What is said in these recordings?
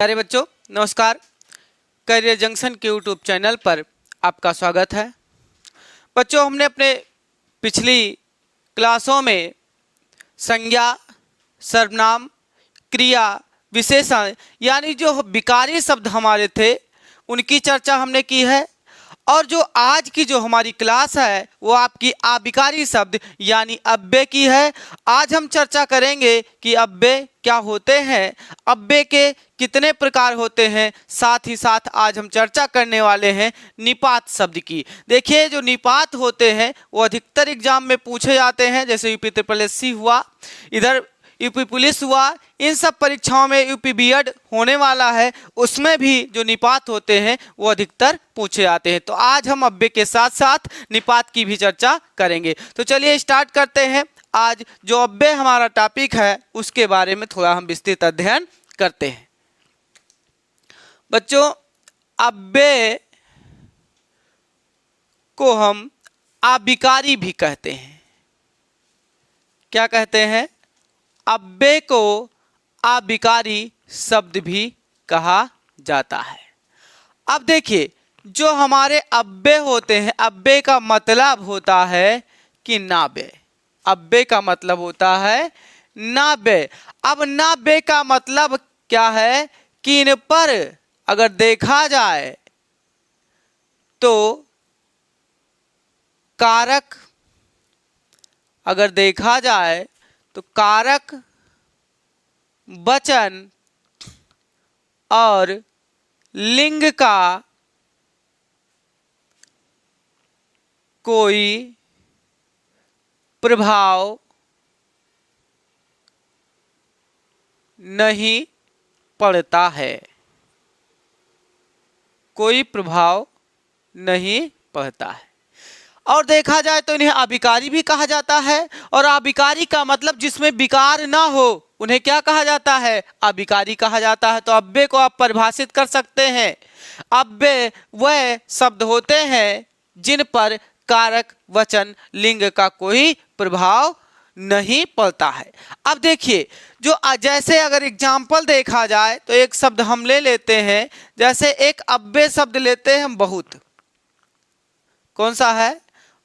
प्यारे बच्चों नमस्कार। करियर जंक्शन के यूट्यूब चैनल पर आपका स्वागत है। बच्चों हमने अपने पिछली क्लासों में संज्ञा, सर्वनाम, क्रिया, विशेषण यानी जो विकारी शब्द हमारे थे उनकी चर्चा हमने की है। और जो आज की जो हमारी क्लास है वो आपकी अविकारी शब्द यानी अव्यय की है। आज हम चर्चा करेंगे कि अव्यय क्या होते हैं, अव्यय के कितने प्रकार होते हैं, साथ ही साथ आज हम चर्चा करने वाले हैं निपात शब्द की। देखिए जो निपात होते हैं वो अधिकतर एग्जाम में पूछे जाते हैं, जैसे यूपी ट्रिपल हुआ, इधर यूपी पुलिस हुआ, इन सब परीक्षाओं में यूपी बीएड होने वाला है, उसमें भी जो निपात होते हैं वो अधिकतर पूछे जाते हैं। तो आज हम अव्यय के साथ साथ निपात की भी चर्चा करेंगे। तो चलिए स्टार्ट करते हैं। आज जो अव्यय हमारा टॉपिक है उसके बारे में थोड़ा हम विस्तृत अध्ययन करते हैं। बच्चों अव्यय को हम अविकारी भी कहते हैं। क्या कहते हैं? अव्यय को अविकारी शब्द भी कहा जाता है। अब देखिए जो हमारे अव्यय होते हैं, अव्यय का मतलब होता है कि नाव्यय। अव्यय का मतलब होता है नाव्यय। अब नाव्यय का मतलब क्या है कि इन पर अगर देखा जाए तो कारक, अगर देखा जाए तो कारक, वचन और लिंग का कोई प्रभाव नहीं पड़ता है, कोई प्रभाव नहीं पड़ता है। और देखा जाए तो इन्हें अविकारी भी कहा जाता है। और अविकारी का मतलब जिसमें विकार ना हो उन्हें क्या कहा जाता है? अविकारी कहा जाता है। तो अव्यय को आप परिभाषित कर सकते हैं। अव्यय वह शब्द होते हैं जिन पर कारक, वचन, लिंग का कोई प्रभाव नहीं पड़ता है। अब देखिए जो जैसे अगर एग्जाम्पल देखा जाए तो एक शब्द हम ले लेते हैं, जैसे एक अव्यय शब्द लेते हैं हम बहुत। कौन सा है?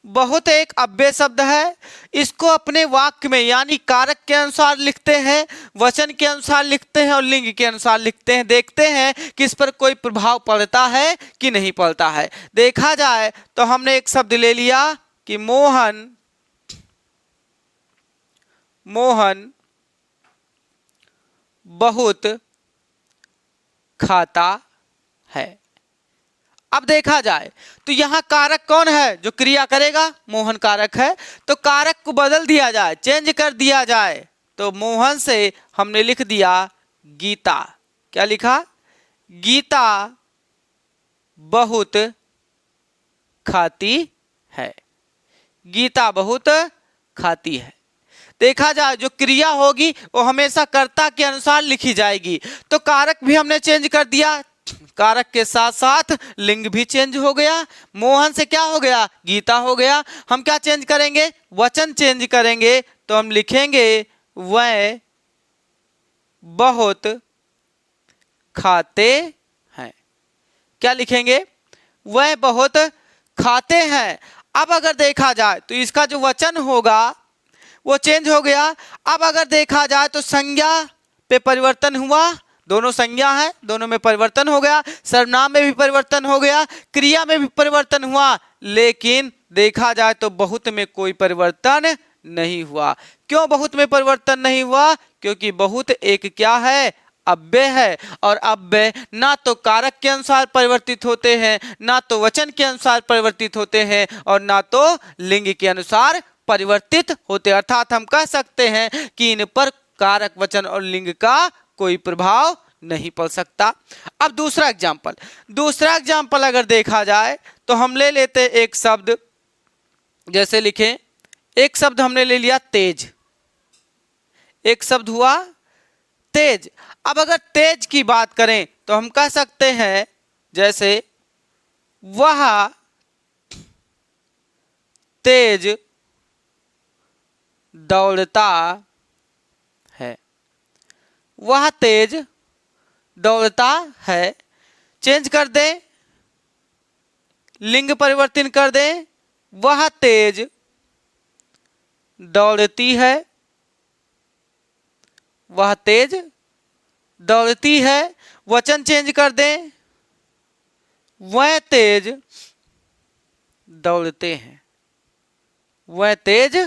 बहुत एक अव्यय शब्द है। इसको अपने वाक्य में यानी कारक के अनुसार लिखते हैं, वचन के अनुसार लिखते हैं और लिंग के अनुसार लिखते हैं। देखते हैं कि इस पर कोई प्रभाव पड़ता है कि नहीं पड़ता है। देखा जाए तो हमने एक शब्द ले लिया कि मोहन, मोहन बहुत खाता है। अब देखा जाए तो यहां कारक कौन है? जो क्रिया करेगा मोहन कारक है। तो कारक को बदल दिया जाए, चेंज कर दिया जाए, तो मोहन से हमने लिख दिया गीता। क्या लिखा? गीता बहुत खाती है। गीता बहुत खाती है। देखा जाए जो क्रिया होगी वो हमेशा कर्ता के अनुसार लिखी जाएगी। तो कारक भी हमने चेंज कर दिया, कारक के साथ साथ लिंग भी चेंज हो गया। मोहन से क्या हो गया? गीता हो गया। हम क्या चेंज करेंगे? वचन चेंज करेंगे। तो हम लिखेंगे वह बहुत खाते हैं। क्या लिखेंगे? वह बहुत खाते हैं। अब अगर देखा जाए तो इसका जो वचन होगा वो चेंज हो गया। अब अगर देखा जाए तो संज्ञा पे परिवर्तन हुआ, दोनों संज्ञा है, दोनों में परिवर्तन हो गया। सर्वनाम में भी परिवर्तन हो गया, क्रिया में भी परिवर्तन हुआ, लेकिन देखा जाए तो बहुत में कोई परिवर्तन नहीं हुआ। क्यों बहुत में परिवर्तन नहीं हुआ? क्योंकि बहुत एक क्या है? अव्यय है। और अव्यय ना तो कारक के अनुसार परिवर्तित होते हैं, ना तो वचन के अनुसार परिवर्तित होते हैं, और ना तो लिंग के अनुसार परिवर्तित होते। अर्थात हम कह सकते हैं कि इन पर कारक, वचन और लिंग का कोई प्रभाव नहीं पड़ सकता। अब दूसरा एग्जाम्पल अगर देखा जाए तो हम ले लेते एक शब्द, जैसे लिखें, एक शब्द हमने ले लिया तेज। एक शब्द हुआ तेज। अब अगर तेज की बात करें तो हम कह सकते हैं जैसे वह तेज दौड़ता है। वह तेज दौड़ता है, चेंज कर दें, लिंग परिवर्तन कर दें, वह तेज दौड़ती है, वह तेज दौड़ती है। वचन चेंज कर दें, वह तेज दौड़ते हैं, वह तेज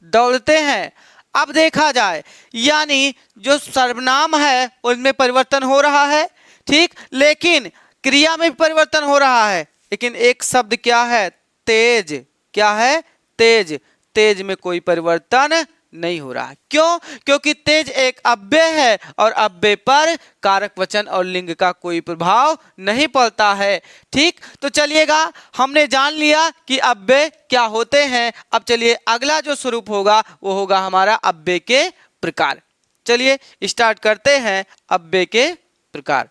दौड़ते हैं। अब देखा जाए, यानी जो सर्वनाम है उनमें परिवर्तन हो रहा है, ठीक, लेकिन क्रिया में भी परिवर्तन हो रहा है। लेकिन एक शब्द क्या है? तेज। क्या है? तेज। तेज में कोई परिवर्तन नहीं हो रहा। क्यों? क्योंकि तेज एक अव्यय है और अव्यय पर कारक वचन और लिंग का कोई प्रभाव नहीं पड़ता है। ठीक, तो चलिएगा, हमने जान लिया कि अव्यय क्या होते हैं। अब चलिए अगला जो स्वरूप होगा वो होगा हमारा अव्यय के प्रकार। चलिए स्टार्ट करते हैं अव्यय के प्रकार।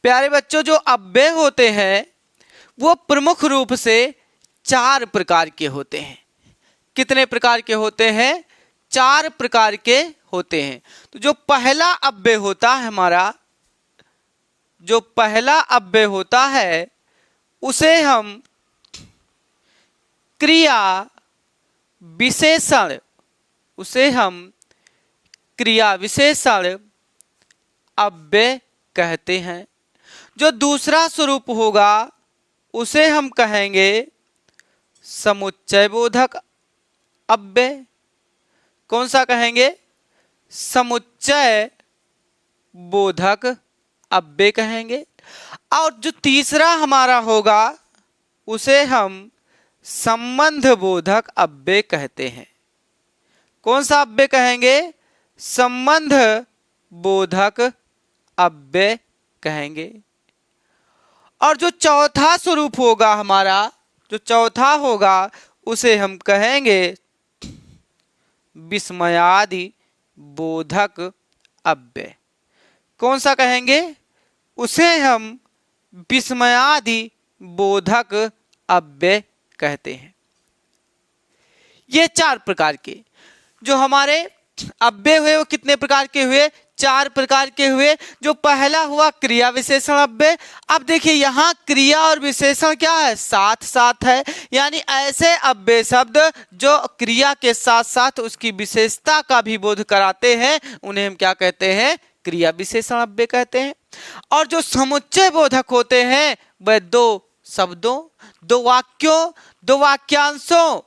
प्यारे बच्चों, जो अव्यय होते हैं वो प्रमुख रूप से 4 प्रकार के होते हैं। कितने प्रकार के होते हैं? 4 प्रकार के होते हैं। तो जो पहला अव्यय होता है हमारा, जो पहला अव्यय होता है उसे हम क्रिया विशेषण, उसे हम क्रिया विशेषण अव्यय कहते हैं। जो दूसरा स्वरूप होगा उसे हम कहेंगे समुच्चय बोधक अव्यय। कौन सा कहेंगे? समुच्चय बोधक अव्यय कहेंगे। और जो तीसरा हमारा होगा उसे हम संबंध बोधक अव्यय कहते हैं। कौन सा अव्यय कहेंगे? संबंध बोधक अव्यय कहेंगे। और जो चौथा स्वरूप होगा हमारा, जो चौथा होगा उसे हम कहेंगे विस्मयादि बोधक अव्यय। कौन सा कहेंगे? उसे हम विस्मयादि बोधक अव्यय कहते हैं। ये 4 प्रकार के जो हमारे अव्यय हुए वो कितने प्रकार के हुए? 4 प्रकार के हुए। जो पहला हुआ क्रिया विशेषण अव्यय। अब देखिए यहाँ क्रिया और विशेषण क्या है? साथ साथ है, यानी ऐसे अव्यय शब्द जो क्रिया के साथ साथ उसकी विशेषता का भी बोध कराते हैं उन्हें हम क्या कहते हैं? क्रिया विशेषण अव्यय कहते हैं। और जो समुच्चय बोधक होते हैं वह 2 शब्दों, 2 वाक्यों, 2 वाक्यांशों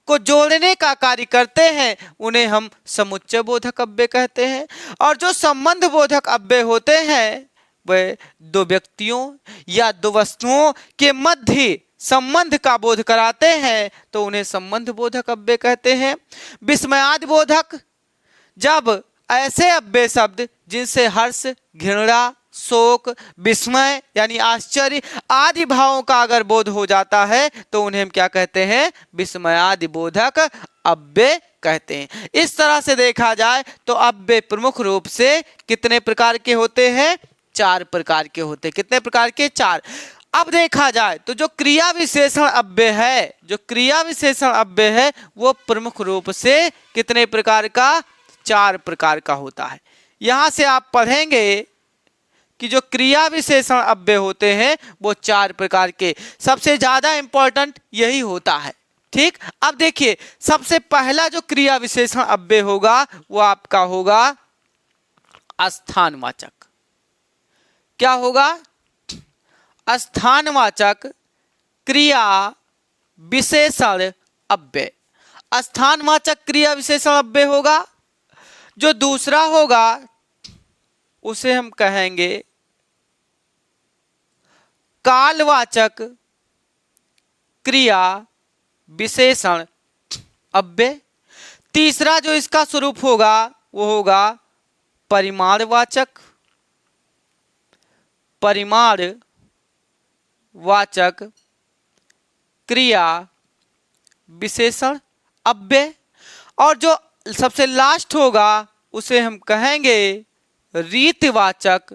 को जोड़ने का कार्य करते हैं, उन्हें हम समुच्चय बोधक अव्यय कहते हैं। और जो संबंध बोधक अव्यय होते हैं वह 2 व्यक्तियों या 2 वस्तुओं के मध्य संबंध का बोध कराते हैं, तो उन्हें संबंध बोधक अव्यय कहते हैं। विस्मयादि बोधक, जब ऐसे अव्यय शब्द जिनसे हर्ष, घृणा, शोक, विस्मय यानी आश्चर्य आदि भावों का अगर बोध हो जाता है तो उन्हें हम क्या कहते हैं? विस्मयादि बोधक अव्यय कहते हैं। इस तरह से देखा जाए तो अव्यय प्रमुख रूप से कितने प्रकार के होते हैं? 4 प्रकार के होते हैं। कितने प्रकार के? 4। अब देखा जाए तो जो क्रिया विशेषण अव्यय है, जो क्रिया विशेषण अव्यय है वो प्रमुख रूप से कितने प्रकार का? 4 प्रकार का होता है। यहां से आप पढ़ेंगे कि जो क्रिया विशेषण अव्यय होते हैं वो 4 प्रकार के, सबसे ज्यादा इंपॉर्टेंट यही होता है। ठीक, अब देखिए सबसे पहला जो क्रिया विशेषण अव्यय होगा वो आपका होगा स्थानवाचक। क्या होगा? स्थानवाचक क्रिया विशेषण अव्यय। स्थानवाचक क्रिया विशेषण अव्यय होगा। जो दूसरा होगा उसे हम कहेंगे कालवाचक क्रिया विशेषण अव्यय। तीसरा जो इसका स्वरूप होगा वो होगा परिमाणवाचक, परिमाणवाचक क्रिया विशेषण अव्यय। और जो सबसे लास्ट होगा उसे हम कहेंगे रीतिवाचक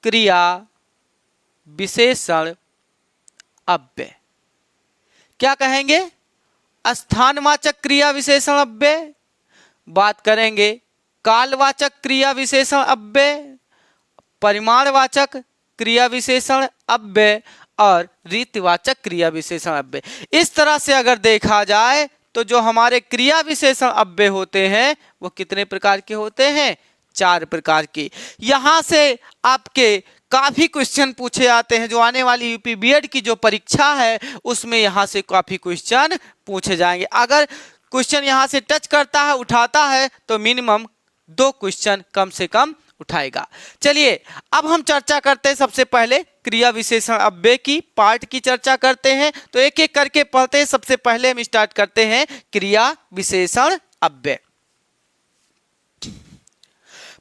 क्रिया विशेषण अव्यय। क्या कहेंगे? स्थानवाचक क्रिया विशेषण अव्यय, बात करेंगे कालवाचक क्रिया विशेषण अव्यय, परिमाणवाचक क्रिया विशेषण अव्यय और रीतिवाचक क्रिया विशेषण अव्यय। इस तरह से अगर देखा जाए तो जो हमारे क्रिया विशेषण अव्यय होते हैं वो कितने प्रकार के होते हैं? 4 प्रकार के। यहाँ से आपके काफी क्वेश्चन पूछे जाते हैं। जो आने वाली यूपी बीएड की जो परीक्षा है उसमें यहाँ से काफी क्वेश्चन पूछे जाएंगे। अगर क्वेश्चन यहाँ से टच करता है, उठाता है, तो मिनिमम 2 क्वेश्चन कम से कम उठाएगा। चलिए अब हम चर्चा करते हैं सबसे पहले क्रिया विशेषण अव्यय की पार्ट की चर्चा करते हैं। तो एक एक करके पढ़ते हैं। सबसे पहले हम स्टार्ट करते हैं क्रिया विशेषण अव्यय।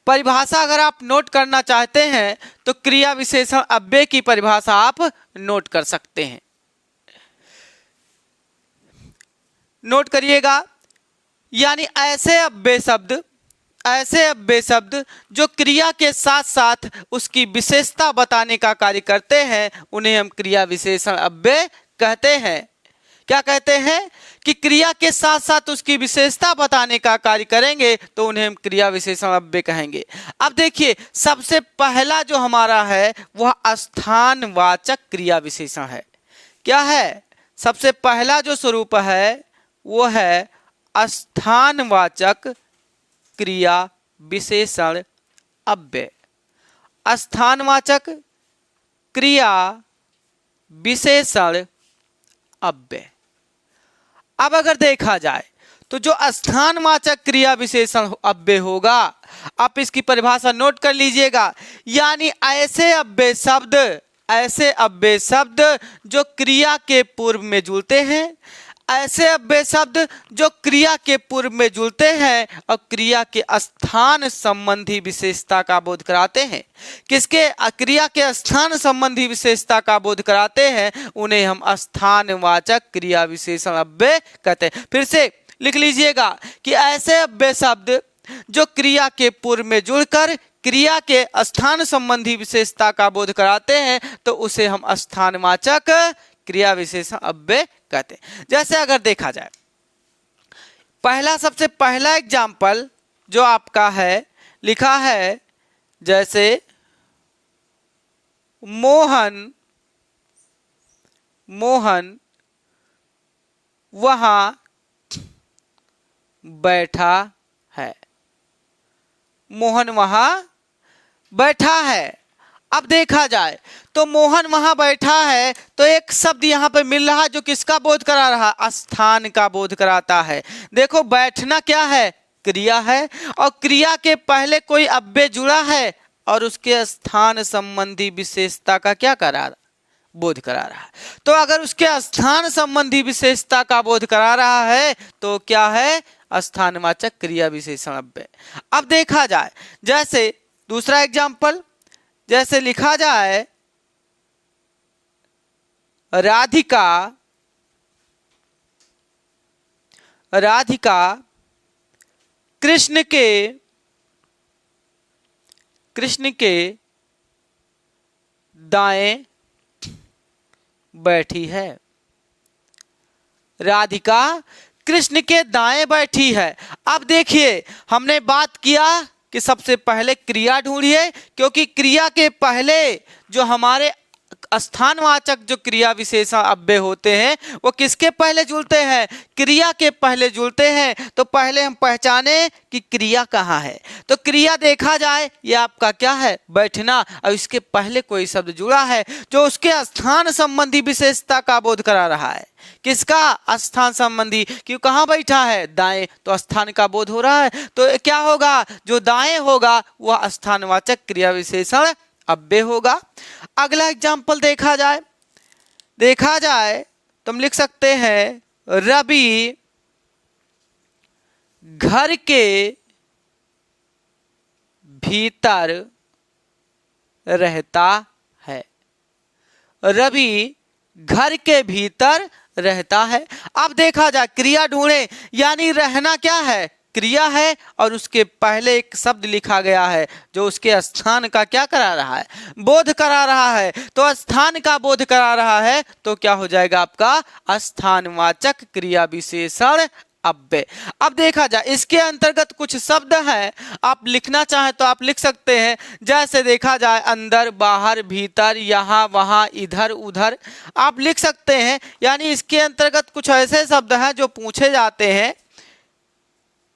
परिभाषा अगर आप नोट करना चाहते हैं तो क्रिया विशेषण अव्यय की परिभाषा आप नोट कर सकते हैं। नोट करिएगा, यानी ऐसे अव्यय शब्द जो क्रिया के साथ साथ उसकी विशेषता बताने का कार्य करते हैं उन्हें हम क्रिया विशेषण अव्यय कहते हैं। क्या कहते हैं? कि क्रिया के साथ साथ उसकी विशेषता बताने का कार्य करेंगे तो उन्हें हम क्रिया विशेषण अव्यय कहेंगे। अब देखिए सबसे पहला जो हमारा है वह स्थानवाचक क्रिया विशेषण है। क्या है? सबसे पहला जो स्वरूप है वो है स्थानवाचक क्रिया विशेषण अव्यय। स्थानवाचक क्रिया विशेषण अव्यय। अब अगर देखा जाए तो जो स्थानवाचक क्रिया विशेषण अव्यय होगा, आप इसकी परिभाषा नोट कर लीजिएगा, यानी ऐसे अव्यय शब्द जो क्रिया के पूर्व में जुड़ते हैं, ऐसे अव्यय शब्द जो क्रिया के पूर्व में जुड़ते हैं और क्रिया के स्थान संबंधी विशेषता का बोध कराते हैं। किसके? क्रिया के स्थान संबंधी विशेषता का बोध कराते हैं, उन्हें हम स्थानवाचक क्रिया विशेषण अव्यय कहते हैं। फिर से लिख लीजिएगा कि ऐसे अव्यय शब्द जो क्रिया के पूर्व में जुड़कर क्रिया के स्थान संबंधी विशेषता का बोध कराते हैं तो उसे हम स्थानवाचक क्रिया विशेषण अव्यय कहते हैं। जैसे अगर देखा जाए सबसे पहला एग्जाम्पल जो आपका है लिखा है, जैसे मोहन वहां बैठा है। मोहन वहां बैठा है। अब देखा जाए तो मोहन वहां बैठा है तो एक शब्द यहाँ पे मिल रहा है जो किसका बोध करा रहा है? स्थान का बोध कराता है। देखो बैठना क्या है? क्रिया है, और क्रिया के पहले कोई अव्यय जुड़ा है और उसके स्थान संबंधी विशेषता का क्या करा रहा? बोध करा रहा है। तो अगर उसके स्थान संबंधी विशेषता का बोध करा रहा है तो क्या है? स्थानवाचक क्रिया विशेषण अव्यय। अब देखा जाए जैसे दूसरा एग्जाम्पल, जैसे लिखा जाए राधिका कृष्ण के दाएं बैठी है। राधिका कृष्ण के दाएं बैठी है। अब देखिए हमने बात किया कि सबसे पहले क्रिया ढूंढिए, क्योंकि क्रिया के पहले जो हमारे स्थानवाचक जो क्रिया विशेषण अव्यय होते हैं वो किसके पहले जुड़ते हैं? क्रिया के पहले जुड़ते हैं। तो पहले हम पहचाने कि क्रिया कहाँ है। तो क्रिया देखा जाए ये आपका क्या है? बैठना, और इसके पहले कोई शब्द जुड़ा है जो उसके स्थान संबंधी विशेषता का बोध करा रहा है। किसका? स्थान संबंधी। क्यों? कहाँ बैठा है? दाएं, तो स्थान का बोध हो रहा है। तो क्या होगा? जो दाएं होगा वह स्थानवाचक क्रिया विशेषण अव्यय होगा। अगला एग्जाम्पल देखा जाए तो हम लिख सकते हैं रवि घर के भीतर रहता है। रवि घर के भीतर रहता है। अब देखा जाए क्रिया ढूंढे, यानी रहना क्या है? क्रिया है, और उसके पहले एक शब्द लिखा गया है जो उसके स्थान का क्या करा रहा है? बोध करा रहा है। तो स्थान का बोध करा रहा है तो क्या हो जाएगा आपका? स्थानवाचक क्रिया विशेषण अव्यय। अब देखा जाए इसके अंतर्गत कुछ शब्द हैं, आप लिखना चाहें तो आप लिख सकते हैं। जैसे देखा जाए अंदर, बाहर, भीतर, यहाँ, वहाँ, इधर, उधर, आप लिख सकते हैं। यानी इसके अंतर्गत कुछ ऐसे शब्द हैं जो पूछे जाते हैं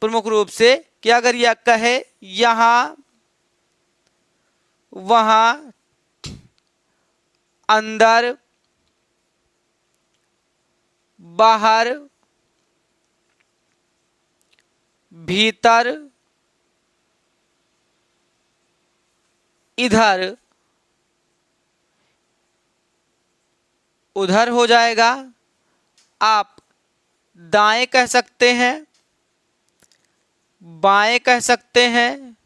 प्रमुख रूप से कि अगर यह कहे यहाँ, वहाँ, अंदर, बाहर, भीतर, इधर, उधर हो जाएगा। आप दाएं कह सकते हैं, बाएं कह सकते हैं,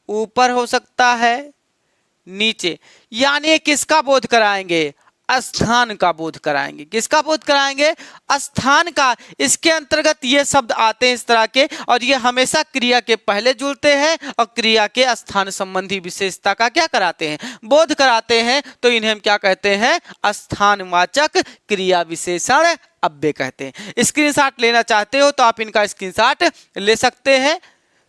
ऊपर हो सकता है, नीचे। यानी ये किसका बोध कराएंगे? स्थान का बोध कराएंगे। किसका बोध कराएंगे? स्थान का। इसके अंतर्गत ये शब्द आते हैं इस तरह के, और ये हमेशा क्रिया के पहले जुड़ते हैं और क्रिया के स्थान संबंधी विशेषता का क्या कराते हैं? बोध कराते हैं। तो इन्हें हम क्या कहते हैं? स्थानवाचक क्रिया विशेषण अव्यय कहते हैं। स्क्रीनशॉट लेना चाहते हो तो आप इनका स्क्रीनशॉट ले सकते हैं।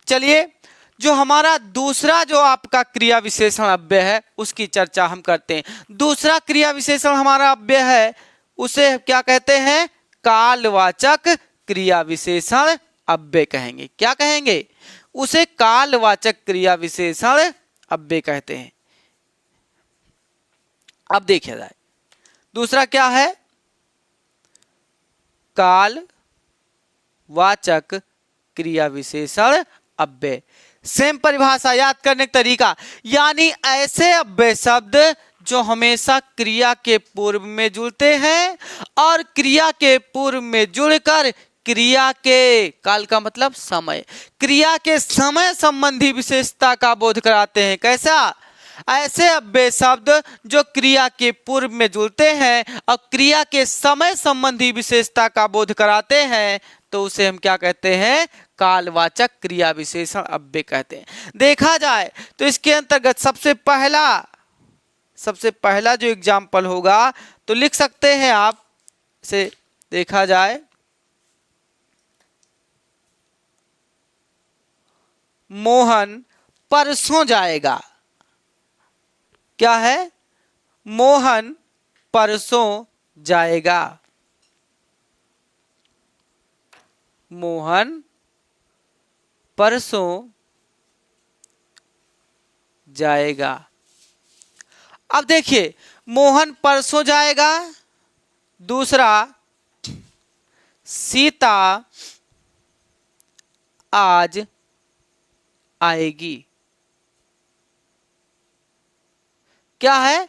चलिए, जो हमारा दूसरा जो आपका क्रिया विशेषण अव्यय है उसकी चर्चा हम करते हैं। दूसरा क्रिया विशेषण हमारा अव्यय है, उसे क्या कहते हैं? कालवाचक क्रिया विशेषण अव्यय कहेंगे। क्या कहेंगे? उसे कालवाचक क्रिया विशेषण अव्यय कहते हैं। अब देखा जाए दूसरा क्या है? कालवाचक क्रिया विशेषण अव्यय। सेम परिभाषा, याद करने का तरीका, यानी ऐसे अव्यय शब्द जो हमेशा क्रिया के पूर्व में जुड़ते हैं और क्रिया के पूर्व में जुड़कर क्रिया के, काल का मतलब समय, क्रिया के समय संबंधी विशेषता का बोध कराते हैं। कैसा? ऐसे अव्यय शब्द जो क्रिया के पूर्व में जुड़ते हैं और क्रिया के समय संबंधी विशेषता का बोध कराते हैं, तो उसे हम क्या कहते हैं? कालवाचक क्रिया विशेषण अव्यय कहते हैं। देखा जाए तो इसके अंतर्गत सबसे पहला जो एग्जाम्पल होगा तो लिख सकते हैं आप से। देखा जाए मोहन परसों जाएगा। क्या है? मोहन परसों जाएगा। मोहन परसों जाएगा। अब देखिए, मोहन परसों जाएगा। दूसरा, सीता आज आएगी। क्या है?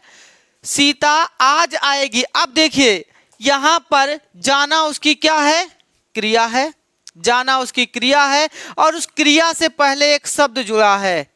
सीता आज आएगी। अब देखिए यहां पर जाना उसकी क्या है? क्रिया है। जाना उसकी क्रिया है और उस क्रिया से पहले एक शब्द जुड़ा है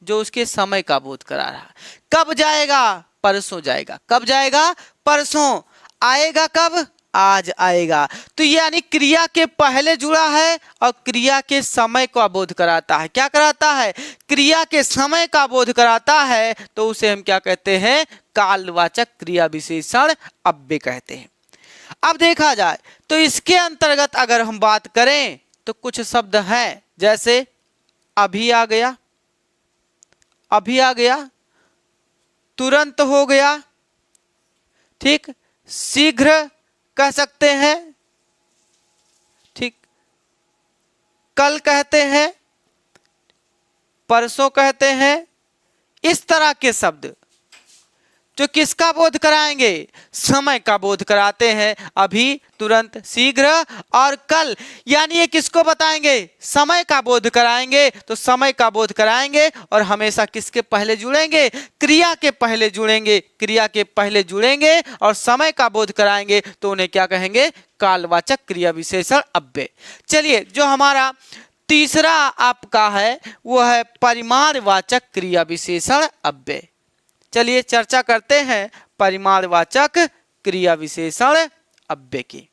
जो उसके समय का बोध करा रहा है। कब जाएगा? परसों जाएगा। कब जाएगा? परसों। आएगा कब? आज आएगा। तो यानी क्रिया के पहले जुड़ा है और क्रिया के समय का बोध कराता है। क्या कराता है? क्रिया के समय का बोध कराता है। तो उसे हम क्या कहते हैं? कालवाचक क्रिया विशेषण अव्यय कहते हैं। अब देखा जाए तो इसके अंतर्गत अगर हम बात करें तो कुछ शब्द हैं, जैसे अभी आ गया, अभी आ गया, तुरंत हो गया, ठीक, शीघ्र कह सकते हैं, ठीक, कल कहते हैं, परसों कहते हैं। इस तरह के शब्द जो किसका बोध कराएंगे? समय का बोध कराते हैं। अभी, तुरंत, शीघ्र और कल, यानी ये किसको बताएंगे? समय का बोध कराएंगे। तो समय का बोध कराएंगे और हमेशा किसके पहले जुड़ेंगे? क्रिया के पहले जुड़ेंगे। क्रिया के पहले जुड़ेंगे और समय का बोध कराएंगे तो उन्हें क्या कहेंगे? कालवाचक क्रिया विशेषण अव्यय। चलिए, जो हमारा तीसरा आपका है वो है परिमाणवाचक क्रिया विशेषण अव्यय। चलिए चर्चा करते हैं परिमाणवाचक क्रिया विशेषण अव्यय की।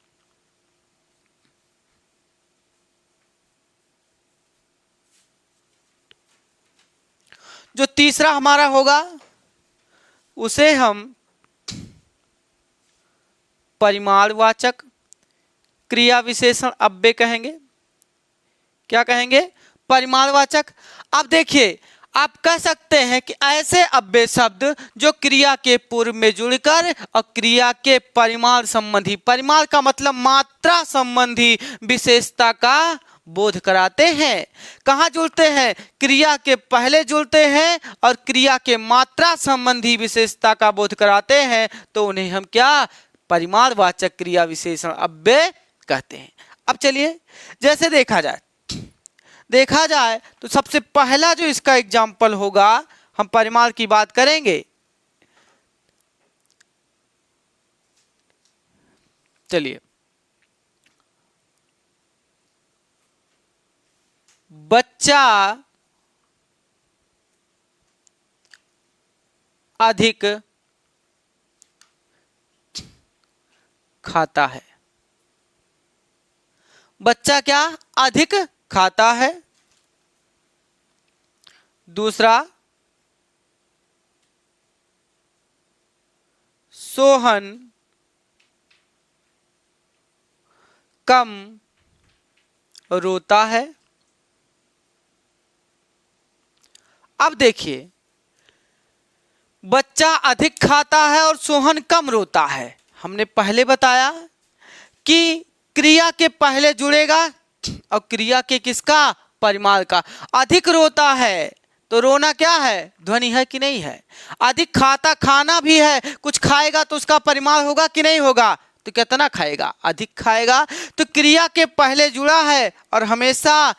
जो तीसरा हमारा होगा उसे हम परिमाणवाचक क्रिया विशेषण अव्यय कहेंगे। क्या कहेंगे? परिमाणवाचक। अब देखिए, आप कह सकते हैं कि ऐसे अव्यय शब्द जो क्रिया के पूर्व में जुड़कर और क्रिया के परिमाण संबंधी, परिमाण का मतलब मात्रा संबंधी विशेषता का बोध कराते हैं। कहाँ जुड़ते हैं? क्रिया के पहले जुड़ते हैं और क्रिया के मात्रा संबंधी विशेषता का बोध कराते हैं, तो उन्हें हम क्या? परिमाणवाचक क्रिया विशेषण अव्यय कहते हैं। अब चलिए, जैसे देखा जाए तो सबसे पहला जो इसका एग्जाम्पल होगा, हम परिमाण की बात करेंगे। चलिए, बच्चा अधिक खाता है। बच्चा क्या? अधिक खाता है। दूसरा, सोहन कम रोता है। अब देखिए, बच्चा अधिक खाता है और सोहन कम रोता है। हमने पहले बताया कि क्रिया के पहले जुड़ेगा और क्रिया के किसका? परिमाण का। अधिक रोता है तो रोना क्या है? ध्वनि है कि नहीं है? अधिक खाता, खाना भी है, कुछ खाएगा तो उसका परिमाण होगा कि नहीं होगा? तो कितना खाएगा? अधिक खाएगा। तो क्रिया के पहले जुड़ा है और हमेशा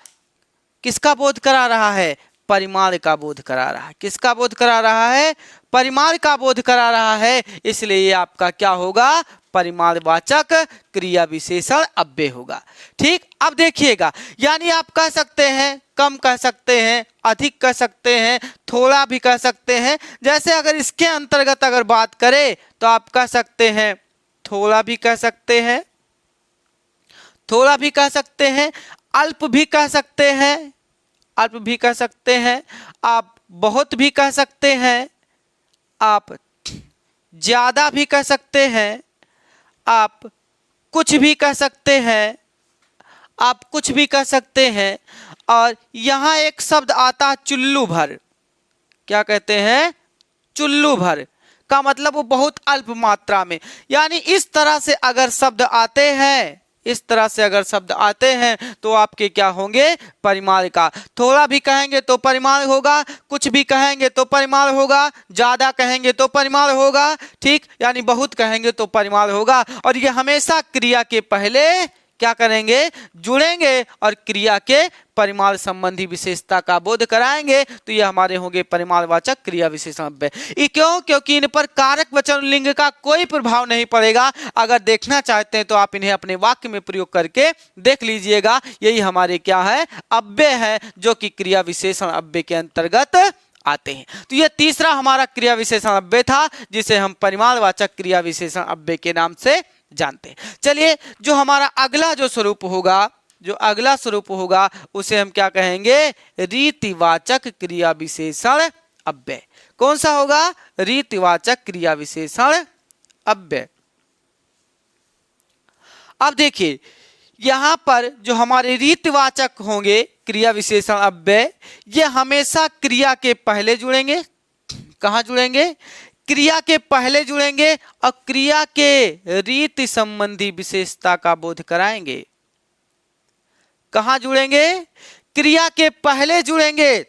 किसका बोध करा रहा है? परिमाण का बोध करा रहा है। किसका बोध करा रहा है? परिमाण का बोध करा रहा है। इसलिए ये आपका क्या होगा? परिमाणवाचक क्रिया विशेषण अव्यय होगा। ठीक, अब देखिएगा, यानी आप कह सकते हैं, कम कह सकते हैं, अधिक कह सकते हैं, थोड़ा भी कह सकते हैं। जैसे अगर इसके अंतर्गत अगर बात करें तो आप कह सकते हैं थोड़ा भी कह सकते हैं, थोड़ा भी कह सकते हैं, अल्प भी कह सकते हैं, अल्प भी कह सकते हैं, आप बहुत भी कह सकते हैं, आप ज्यादा भी कह सकते हैं, आप कुछ भी कह सकते हैं, आप कुछ भी कह सकते हैं। और यहाँ एक शब्द आता चुल्लू भर। क्या कहते हैं? चुल्लू भर का मतलब वो बहुत अल्प मात्रा में। यानी इस तरह से अगर शब्द आते हैं, इस तरह से अगर शब्द आते हैं तो आपके क्या होंगे? परिमाण का। थोड़ा भी कहेंगे तो परिमाण होगा, कुछ भी कहेंगे तो परिमाण होगा, ज्यादा कहेंगे तो परिमाण होगा। ठीक, यानी बहुत कहेंगे तो परिमाण होगा। और ये हमेशा क्रिया के पहले क्या करेंगे? जुड़ेंगे और क्रिया के परिमाण संबंधी विशेषता का बोध कराएंगे। तो ये हमारे होंगे परिमाणवाचक क्रिया विशेषण अव्यय। ये क्यों? क्योंकि इन पर कारक वचन लिंग का कोई प्रभाव नहीं पड़ेगा। अगर देखना चाहते हैं तो आप इन्हें अपने वाक्य में प्रयोग करके देख लीजिएगा। यही हमारे क्या है? अव्यय है, जो कि क्रिया विशेषण अव्यय के अंतर्गत आते हैं। तो ये तीसरा हमारा क्रिया विशेषण अव्यय था, जिसे हम परिमाणवाचक क्रिया विशेषण अव्यय के नाम से जानते हैं। चलिए, जो हमारा अगला जो स्वरूप होगा, जो अगला स्वरूप होगा उसे हम क्या कहेंगे? रीतिवाचक क्रिया विशेषण अव्यय। कौन सा होगा? रीतिवाचक क्रिया विशेषण अव्यय। अब देखिए, यहां पर जो हमारे रीतिवाचक होंगे क्रिया विशेषण अव्यय, ये हमेशा क्रिया के पहले जुड़ेंगे। कहां जुड़ेंगे? क्रिया के पहले जुड़ेंगे और क्रिया के रीति संबंधी विशेषता का बोध कराएंगे। कहां जुड़ेंगे? क्रिया के पहले जुड़ेंगे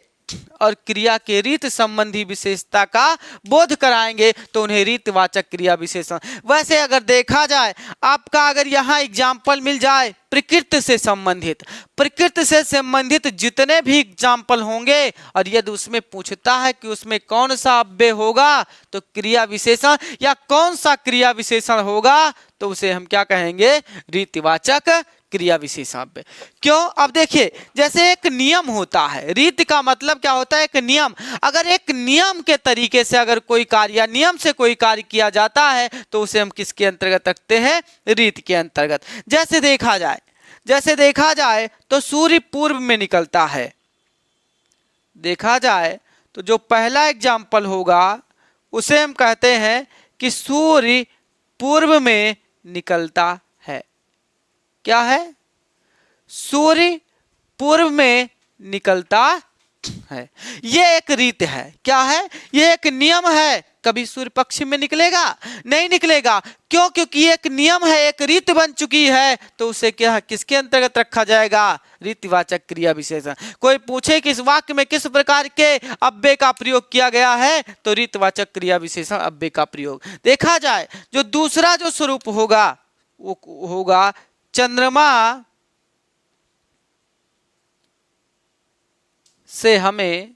और क्रिया के रीत संबंधी विशेषता का बोध कराएंगे, तो उन्हें रीतवाचक क्रिया विशेषण। वैसे अगर देखा जाए, आपका अगर यहाँ एग्जाम्पल मिल जाए प्रकृति से संबंधित, प्रकृति से संबंधित जितने भी एग्जाम्पल होंगे और यदि उसमें पूछता है कि उसमें कौन सा अव्यय होगा तो क्रिया विशेषण, या कौन सा क्रिया विशेषण होगा तो उसे हम क्या कहेंगे? रीतिवाचक क्रिया विशेषण अव्यय। क्यों? अब देखिए, जैसे एक नियम होता है, रीति का मतलब क्या होता है? एक नियम। अगर एक नियम के तरीके से अगर कोई कार्य या नियम से कोई कार्य किया जाता है तो उसे हम किसके अंतर्गत रखते हैं? रीति के अंतर्गत। जैसे देखा जाए तो सूर्य पूर्व में निकलता है। देखा जाए तो जो पहला एग्जाम्पल होगा उसे हम कहते हैं कि सूर्य पूर्व में निकलता है। क्या है, सूर्य पूर्व में निकलता है। ये एक रीत है, क्या है, ये एक नियम है। कभी सूर्य पश्चिम में निकलेगा, नहीं निकलेगा। क्यों? क्योंकि एक नियम है, एक रीत बन चुकी है, तो उसे क्या, किसके अंतर्गत रखा जाएगा, रीतिवाचक क्रिया विशेषण। कोई पूछे कि इस वाक्य में किस प्रकार के अव्यय का प्रयोग किया गया है, तो रीतिवाचक क्रिया विशेषण अव्यय का प्रयोग। देखा जाए जो दूसरा जो स्वरूप होगा वो होगा चंद्रमा से हमें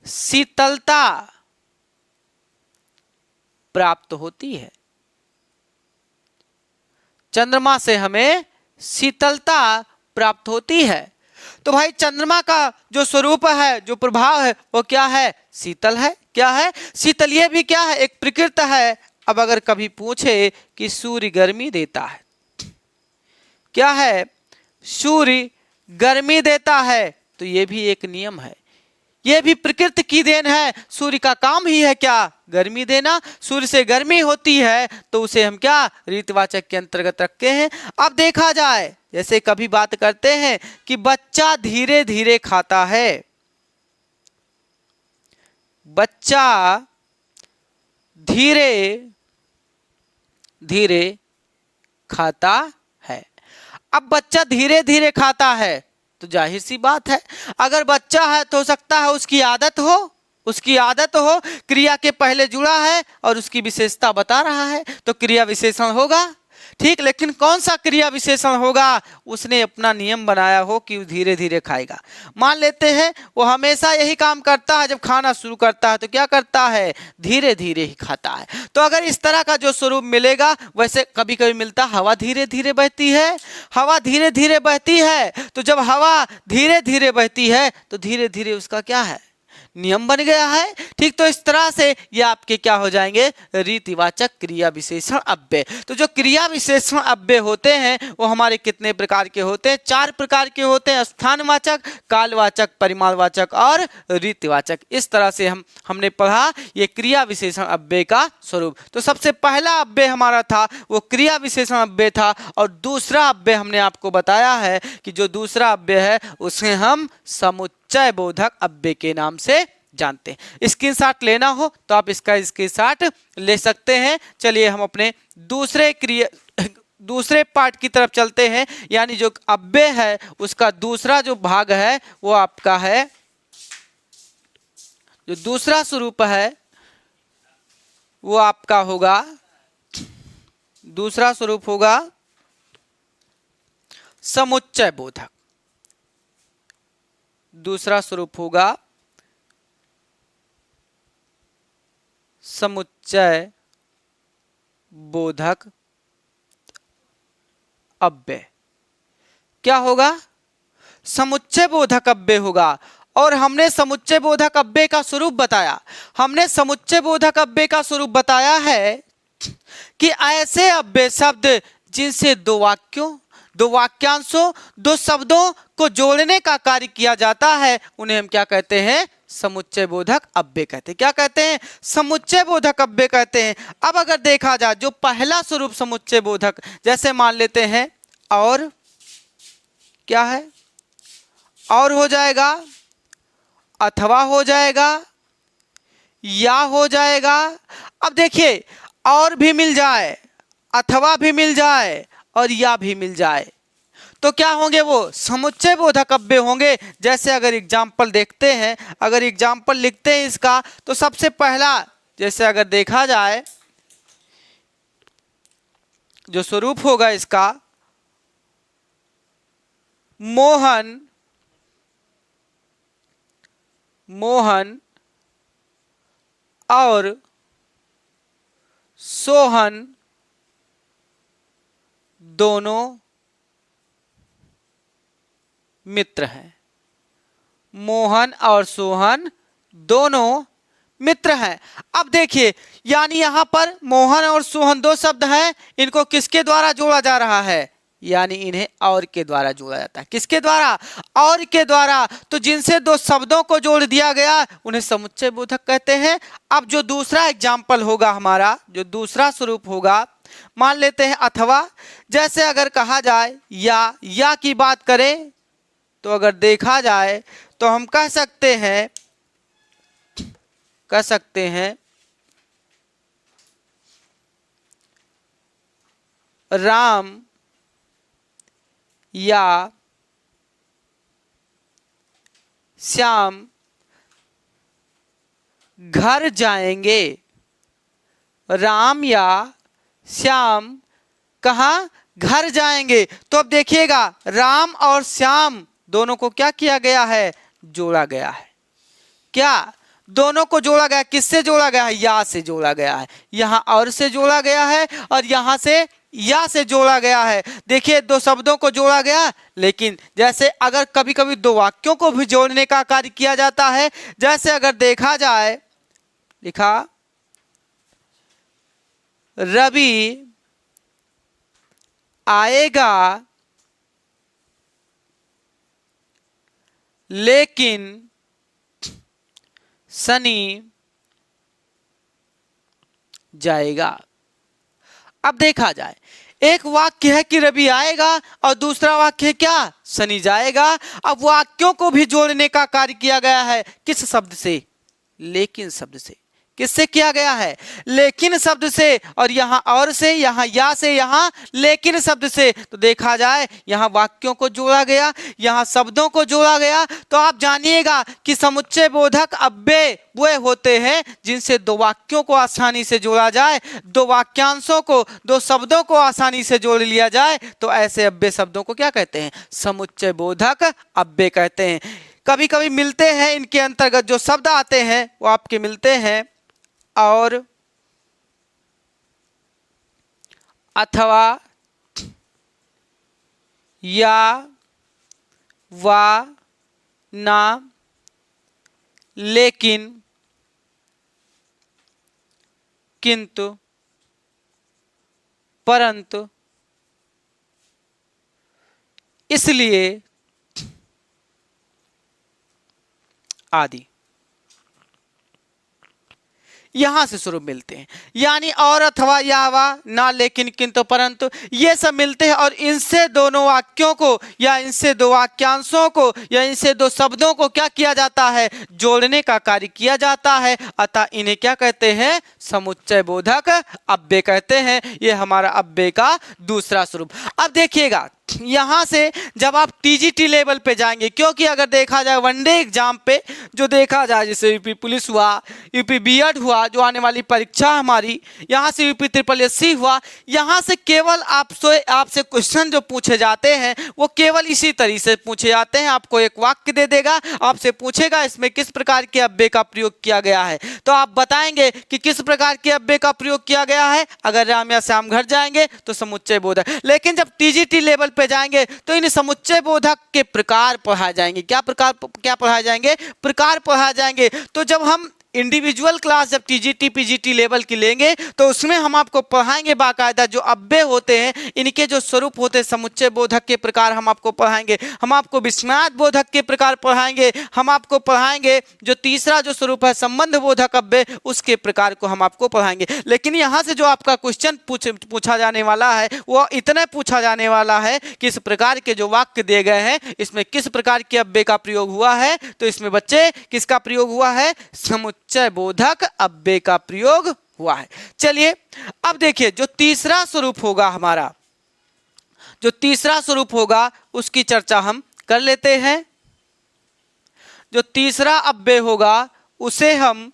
शीतलता प्राप्त होती है। चंद्रमा से हमें शीतलता प्राप्त होती है। तो भाई चंद्रमा का जो स्वरूप है, जो प्रभाव है, वो क्या है, शीतल है। क्या है, शीतल। ये भी क्या है, एक प्रकृति है। अब अगर कभी पूछे कि सूर्य गर्मी देता है, क्या है, सूर्य गर्मी देता है, तो ये भी एक नियम है, ये भी प्रकृति की देन है। सूर्य का काम ही है क्या, गर्मी देना। सूर्य से गर्मी होती है तो उसे हम क्या, रीतिवाचक के अंतर्गत रखते हैं। अब देखा जाए, जैसे कभी बात करते हैं कि बच्चा धीरे धीरे खाता है, बच्चा धीरे धीरे खाता है। अब बच्चा धीरे धीरे खाता है तो जाहिर सी बात है, अगर बच्चा है तो हो सकता है उसकी आदत हो, उसकी आदत हो, क्रिया के पहले जुड़ा है और उसकी विशेषता बता रहा है, तो क्रिया विशेषण होगा। ठीक, लेकिन कौन सा क्रिया विशेषण होगा, उसने अपना नियम बनाया हो कि धीरे धीरे खाएगा। मान लेते हैं वो हमेशा यही काम करता है, जब खाना शुरू करता है तो क्या करता है, धीरे धीरे ही खाता है। तो अगर इस तरह का जो स्वरूप मिलेगा, वैसे कभी कभी मिलता हवा धीरे धीरे बहती है, हवा धीरे धीरे बहती है, तो जब हवा धीरे धीरे बहती है तो धीरे धीरे उसका क्या है, नियम बन गया है। ठीक, तो इस तरह से ये आपके क्या हो जाएंगे, रीतिवाचक क्रिया विशेषण अव्यय। तो जो क्रिया विशेषण अव्यय होते हैं वो हमारे कितने प्रकार के होते हैं, 4 प्रकार के होते हैं, स्थानवाचक, कालवाचक, परिमाणवाचक और रीतिवाचक। इस तरह से हमने पढ़ा ये क्रिया विशेषण अव्यय का स्वरूप। तो सबसे पहला अव्यय हमारा था वो क्रिया विशेषण अव्यय था, और दूसरा अव्यय हमने आपको बताया है कि जो दूसरा अव्यय है उसे हम समुच्चय बोधक अव्यय के नाम से जानते हैं। स्क्रीनशॉट लेना हो तो आप इसका स्क्रीनशॉट ले सकते हैं। चलिए हम अपने दूसरे पार्ट की तरफ चलते हैं, यानी जो अव्यय है उसका दूसरा जो भाग है वो आपका है, जो दूसरा स्वरूप है वो आपका होगा, दूसरा स्वरूप होगा समुच्चय बोधक। दूसरा स्वरूप होगा समुच्चय बोधक अव्यय। क्या होगा, समुच्चय बोधक अव्यय होगा। और हमने समुच्चय बोधक अव्यय का स्वरूप बताया, हमने समुच्चय बोधक अव्यय का स्वरूप बताया है कि ऐसे अव्यय शब्द जिनसे दो वाक्यों, दो वाक्यांशों, दो शब्दों को जोड़ने का कार्य किया जाता है उन्हें हम क्या कहते हैं, समुच्चय बोधक अव्यय कहते हैं। क्या कहते हैं, समुच्चय बोधक अव्यय कहते हैं। अब अगर देखा जाए जो पहला स्वरूप समुच्चय बोधक, जैसे मान लेते हैं और, क्या है, और हो जाएगा, अथवा हो जाएगा, या हो जाएगा। अब देखिए और भी मिल जाए, अथवा भी मिल जाए और या भी मिल जाए तो क्या होंगे, वो समुच्चय बोधक अव्यय होंगे। जैसे अगर एग्जाम्पल देखते हैं, अगर एग्जाम्पल लिखते हैं इसका, तो सबसे पहला जैसे अगर देखा जाए जो स्वरूप होगा इसका, मोहन मोहन और सोहन दोनों मित्र हैं। मोहन और सोहन दोनों मित्र हैं। अब देखिए, यानी यहां पर मोहन और सोहन दो शब्द हैं, इनको किसके द्वारा जोड़ा जा रहा है, यानी इन्हें और के द्वारा जोड़ा जाता है। किसके द्वारा, और के द्वारा। तो जिनसे दो शब्दों को जोड़ दिया गया उन्हें समुच्चय बोधक कहते हैं। अब जो दूसरा एग्जाम्पल होगा हमारा, जो दूसरा स्वरूप होगा मान लेते हैं अथवा। जैसे अगर कहा जाए या की बात करें तो अगर देखा जाए तो हम कह सकते हैं राम या श्याम घर जाएंगे। राम या श्याम कहाँ? घर जाएंगे। तो अब देखिएगा राम और श्याम दोनों को क्या किया गया है? जोड़ा गया है। क्या दोनों को जोड़ा गया? किससे जोड़ा गया है? या से जोड़ा गया है। यहां और से जोड़ा गया है और यहां से या से जोड़ा गया है। देखिए दो शब्दों को जोड़ा गया, लेकिन जैसे अगर कभी कभी दो वाक्यों को भी जोड़ने का कार्य किया जाता है। जैसे अगर देखा जाए, लिखा रवि आएगा लेकिन शनि जाएगा। अब देखा जाए एक वाक्य है कि रवि आएगा और दूसरा वाक्य है क्या? शनि जाएगा। अब वाक्यों को भी जोड़ने का कार्य किया गया है। किस शब्द से? लेकिन शब्द से। किससे किया गया है? लेकिन शब्द से। और यहां और से, यहां या से, यहां लेकिन शब्द से। तो देखा जाए यहां वाक्यों को जोड़ा गया, यहां शब्दों को जोड़ा गया। तो आप जानिएगा कि समुच्चय बोधक अव्यय वे होते हैं जिनसे दो वाक्यों को आसानी से जोड़ा जाए, दो वाक्यांशों को, दो शब्दों को आसानी से जोड़ लिया जाए। तो ऐसे अव्यय शब्दों को क्या कहते हैं? समुच्चय बोधक अव्यय कहते हैं। कभी कभी मिलते हैं, इनके अंतर्गत जो शब्द आते हैं वो आपके मिलते हैं और, अथवा, या, वा, ना, लेकिन, किंतु, परंतु, इसलिए आदि। यहां से शुरू मिलते हैं, यानी और, अथवा, या, वा, ना, लेकिन, किंतु, परंतु ये सब मिलते हैं और इनसे दोनों वाक्यों को या इनसे दो वाक्यांशों को या इनसे दो शब्दों को क्या किया जाता है? जोड़ने का कार्य किया जाता है। अतः इन्हें क्या कहते हैं? समुच्चय बोधक अव्यय कहते हैं। ये हमारा अव्यय का दूसरा स्वरूप। अब देखिएगा यहां से जब आप टीजीटी लेवल पे जाएंगे, क्योंकि अगर देखा जाए वनडे एग्जाम पे जो देखा जाए, जैसे यूपी पुलिस हुआ, यूपी बीएड हुआ, जो आने वाली परीक्षा हमारी, यहाँ से यूपी ट्रिपल एससी हुआ, यहाँ से केवल आपसे क्वेश्चन जो पूछे जाते हैं वो केवल इसी तरीके से पूछे जाते हैं। आपको एक वाक्य दे देगा, आपसे पूछेगा इसमें किस प्रकार के अव्यय का प्रयोग किया गया है, तो आप बताएंगे कि किस प्रकार के अव्यय का प्रयोग किया गया है। अगर राम या श्याम घर जाएंगे तो समुच्चय बोधक। लेकिन जब टीजीटी लेवल पे जाएंगे तो इन समुच्चय बोधक के प्रकार पढ़ाए जाएंगे। क्या पढ़ाए जाएंगे? प्रकार पढ़ाए जाएंगे। तो जब हम इंडिविजुअल क्लास जब टीजीटी पीजीटी लेवल की लेंगे तो उसमें हम आपको पढ़ाएंगे बाकायदा जो अव्यय होते हैं, इनके जो स्वरूप होते हैं, समुच्चय बोधक के प्रकार हम आपको पढ़ाएंगे। हम आपको विस्मयात बोधक के प्रकार पढ़ाएंगे। हम आपको पढ़ाएंगे जो तीसरा जो स्वरूप है संबंध बोधक अव्यय, उसके प्रकार को हम आपको पढ़ाएंगे। लेकिन यहाँ से जो आपका क्वेश्चन पूछा जाने वाला है वो इतना पूछा जाने वाला है कि इस प्रकार के जो वाक्य दिए गए हैं इसमें किस प्रकार के अव्यय का प्रयोग हुआ है। तो इसमें बच्चे किसका प्रयोग हुआ है? समुच्चय बोधक अव्यय का प्रयोग हुआ है। चलिए अब देखिए जो तीसरा स्वरूप होगा हमारा, जो तीसरा स्वरूप होगा उसकी चर्चा हम कर लेते हैं। जो तीसरा अव्यय होगा उसे हम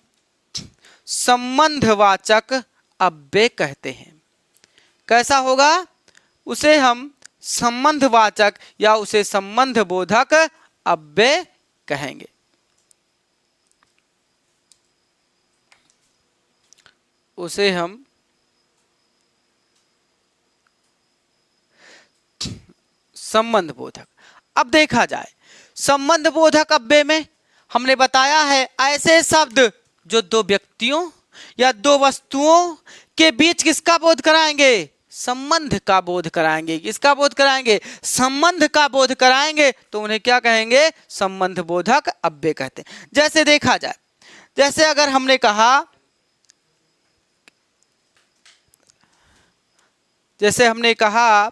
संबंधवाचक अव्यय कहते हैं। कैसा होगा? उसे हम संबंधवाचक या उसे संबंध बोधक अव्यय कहेंगे। उसे हम संबंध बोधक। अब देखा जाए संबंध बोधक अव्यय में हमने बताया है ऐसे शब्द जो दो व्यक्तियों या दो वस्तुओं के बीच किसका बोध कराएंगे? संबंध का बोध कराएंगे। किसका बोध कराएंगे? संबंध का बोध कराएंगे। तो उन्हें क्या कहेंगे? संबंध बोधक अव्यय कहते हैं। जैसे देखा जाए, जैसे अगर हमने कहा जैसे हमने कहा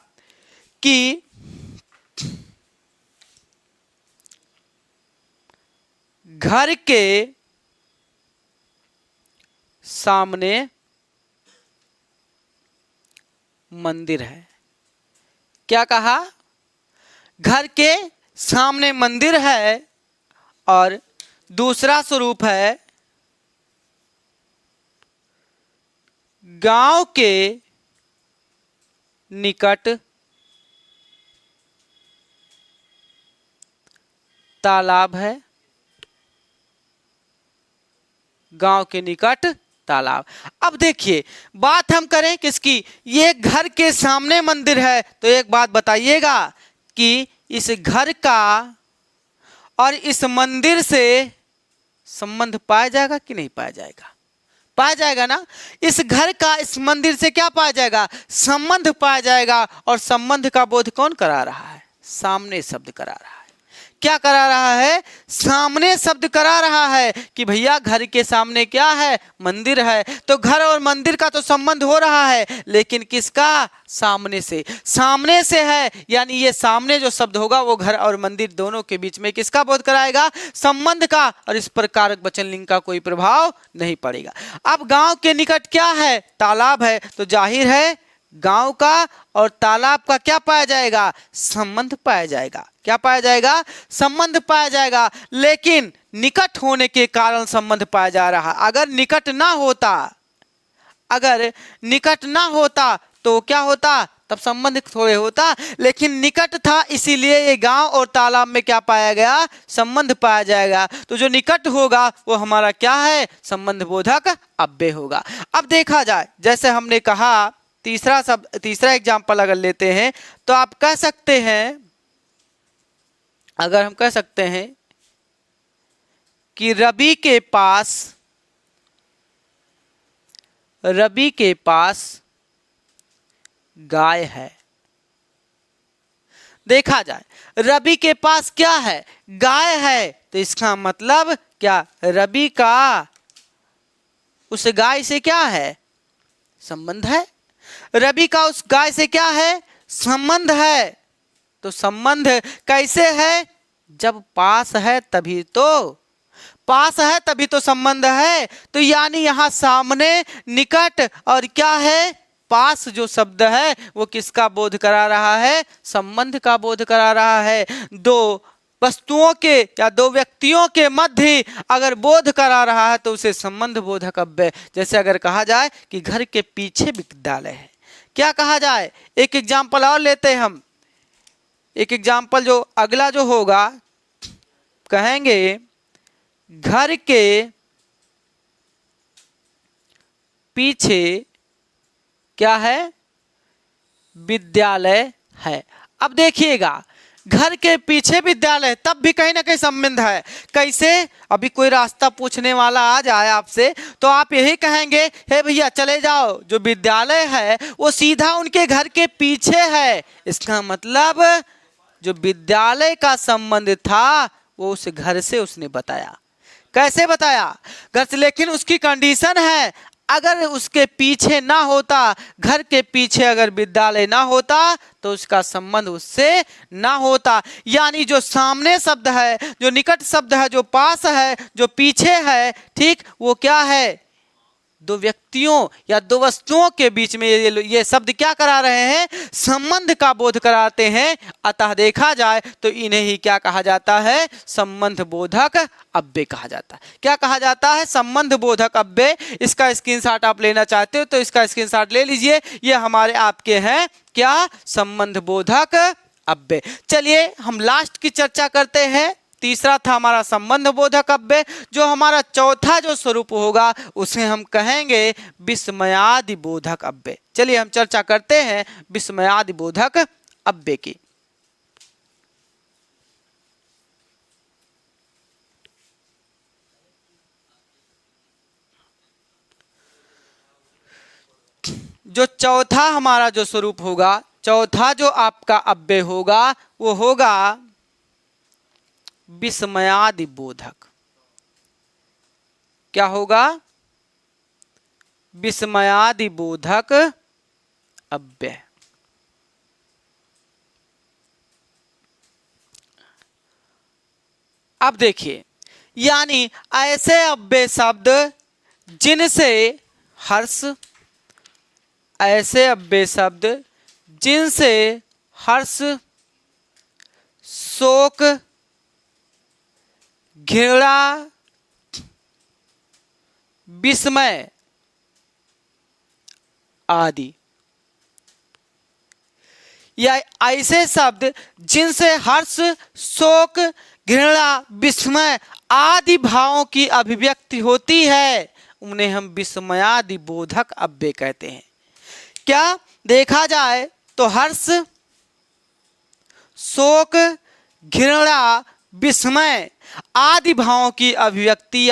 कि घर के सामने मंदिर है। क्या कहा? घर के सामने मंदिर है। और दूसरा स्वरूप है गांव के निकट तालाब है। गांव के निकट तालाब। अब देखिए, बात हम करें किसकी? ये घर के सामने मंदिर है। तो एक बात बताइएगा कि इस घर का और इस मंदिर से संबंध पाया जाएगा कि नहीं पाया जाएगा? पाया जाएगा ना। इस घर का इस मंदिर से क्या पाया जाएगा? संबंध पाया जाएगा। और संबंध का बोध कौन करा रहा है? सामने शब्द करा रहा है। क्या करा रहा है? सामने शब्द करा रहा है कि भैया घर के सामने क्या है? मंदिर है। तो घर और मंदिर का तो संबंध हो रहा है, लेकिन किसका? सामने से। सामने से है, यानी ये सामने जो शब्द होगा वो घर और मंदिर दोनों के बीच में किसका बोध कराएगा? संबंध का। और इस पर कारक वचन लिंग का कोई प्रभाव नहीं पड़ेगा। अब गांव के निकट क्या है? तालाब है। तो जाहिर है गांव का और तालाब का क्या पाया जाएगा? संबंध पाया जाएगा। क्या पाया जाएगा? संबंध पाया जाएगा। लेकिन निकट होने के कारण संबंध पाया जा रहा। अगर निकट ना होता, अगर निकट ना होता तो क्या होता? तब संबंध थोड़े होता। लेकिन निकट था, इसीलिए ये गांव और तालाब में क्या पाया गया? संबंध पाया जाएगा। तो जो निकट होगा वो हमारा क्या है? संबंध बोधक अव्यय होगा। अब देखा जाए, जैसे हमने कहा तीसरा एग्जाम्पल अगर लेते हैं तो आप कह सकते हैं, अगर हम कह सकते हैं कि रवि के पास गाय है। देखा जाए, रवि के पास क्या है? गाय है। तो इसका मतलब क्या? रवि का उस गाय से क्या है? संबंध है। रवि का उस गाय से क्या है? संबंध है। तो संबंध कैसे है? जब पास है तभी तो, पास है तभी तो संबंध है। तो यानी यहां सामने, निकट और क्या है? पास जो शब्द है वो किसका बोध करा रहा है? संबंध का बोध करा रहा है। दो वस्तुओं के या दो व्यक्तियों के मध्य अगर बोध करा रहा है तो उसे संबंध बोधक अव्यय। जैसे अगर कहा जाए कि घर के पीछे विद्यालय है, क्या कहा जाए? एक एग्जाम्पल और लेते हैं हम। एक एग्जाम्पल जो अगला जो होगा, कहेंगे घर के पीछे क्या है? विद्यालय है। अब देखिएगा, घर के पीछे विद्यालय, तब भी कहीं ना कहीं संबंध है। कैसे? अभी कोई रास्ता पूछने वाला आ जाए आपसे तो आप यही कहेंगे, हे भैया चले जाओ, जो विद्यालय है वो सीधा उनके घर के पीछे है। इसका मतलब जो विद्यालय का संबंध था वो उस घर से उसने बताया। कैसे बताया? घर से। लेकिन उसकी कंडीशन है, अगर उसके पीछे ना होता, घर के पीछे अगर विद्यालय ना होता तो उसका संबंध उससे ना होता। यानी जो सामने शब्द है, जो निकट शब्द है, जो पास है, जो पीछे है, ठीक, वो क्या है? दो व्यक्तियों या दो वस्तुओं के बीच में ये शब्द क्या करा रहे हैं? संबंध का बोध कराते हैं। अतः देखा जाए तो इन्हें ही क्या कहा जाता है? संबंध बोधक अव्यय कहा जाता है। क्या कहा जाता है? संबंध बोधक अव्यय। इसका स्क्रीनशॉट आप लेना चाहते हो तो इसका स्क्रीनशॉट ले लीजिए। ये हमारे आपके हैं क्या? संबंध बोधक अव्यय। चलिए हम लास्ट की चर्चा करते हैं। तीसरा था हमारा संबंध बोधक अव्यय। जो हमारा चौथा जो स्वरूप होगा उसे हम कहेंगे विस्मयादि बोधक अव्यय। चलिए हम चर्चा करते हैं विस्मयादि बोधक अव्यय की। जो चौथा हमारा जो स्वरूप होगा, चौथा जो आपका अव्यय होगा वो होगा विस्मयादि बोधक। क्या होगा? विस्मयादि बोधक अव्यय। अब देखिए, यानी ऐसे अव्यय शब्द जिनसे हर्ष, ऐसे अव्यय शब्द जिनसे हर्ष, शोक, घृणा, विस्मय आदि, या ऐसे शब्द जिनसे हर्ष, शोक, घृणा, विस्मय आदि भावों की अभिव्यक्ति होती है, उन्हें हम विस्मयादि बोधक अव्यय कहते हैं। क्या देखा जाए तो हर्ष, शोक, घृणा, विस्मय आदि भावों की अभिव्यक्ति